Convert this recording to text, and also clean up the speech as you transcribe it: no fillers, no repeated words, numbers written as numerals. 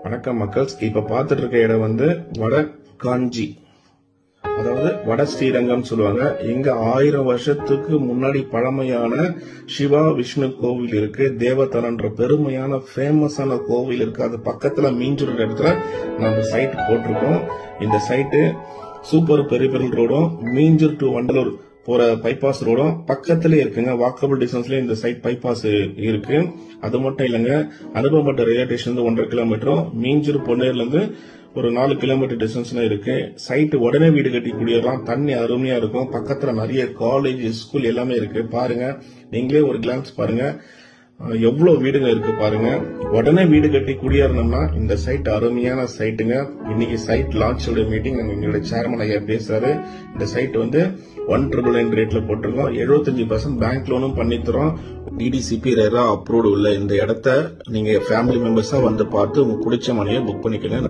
வணக்கம் மக்கள்ஸ். இப்ப பார்த்துட்டு இருக்க இடம் வந்து வட காஞ்சி, அதாவது வட ஸ்ரீரங்கம் சொல்லுவாங்க. இங்க 1000 வருஷத்துக்கு முன்னாடி பழமையான சிவா விஷ்ணு கோவில் இருக்கு. தேவதலன்ற பெருமையான ஃபேமஸான கோவில் இருக்கு. அது பக்கத்துல மீஞ்சூர் இடத்துல நம்ம சைட் போட்டிருக்கோம். இந்த சைட்டு சூப்பர் பெரிபெரல் ரோடும் மீஞ்சூர் டு வண்டலூர் போற பைபாஸ் ரோடும் பக்கத்திலே இருக்குங்க. வாக்கபிள் டிஸ்டன்ஸ்ல இந்த சைட் பைபாஸ் இருக்கு. அது மட்டும் இல்லைங்க, அனுபவப்பட்ட ரயில்வே ஸ்டேஷன் 1.5 கிலோமீட்டரும், மீஞ்சூர் பொன்னேர்ல இருந்து ஒரு 4 கிலோமீட்டர் டிஸ்டன்ஸ்ல இருக்கு. சைட் உடனே வீடு கட்டி குடியேறலாம். தண்ணி அருமையா இருக்கும். பக்கத்துல நிறைய காலேஜ், ஸ்கூல் எல்லாமே இருக்கு. பாருங்க, நீங்களே ஒரு கிளான்ஸ் பாருங்க, எவ்வளவு வீடுங்க இருக்கு பாருங்க. உடனே வீடு கட்டி குடியேறணும்னா இந்த சைட் அருமையான சைட்டுங்க. இன்னைக்கு சைட் லான்ச் மீட்டிங் எங்களுடைய சேர்மன் ஐயா பேசுறாரு. இந்த சைட் வந்து 1,999 ரேட்ல போட்டிருக்கோம். 75% பேங்க் லோனும் பண்ணி தரோம். டிடிசிபி ரெரா அப்ரூவ்டு உள்ள இந்த இடத்த நீங்க ஃபேமிலி மெம்பர்ஸா வந்து பார்த்து உங்க பிடிச்ச மனையை புக் பண்ணிக்கங்க.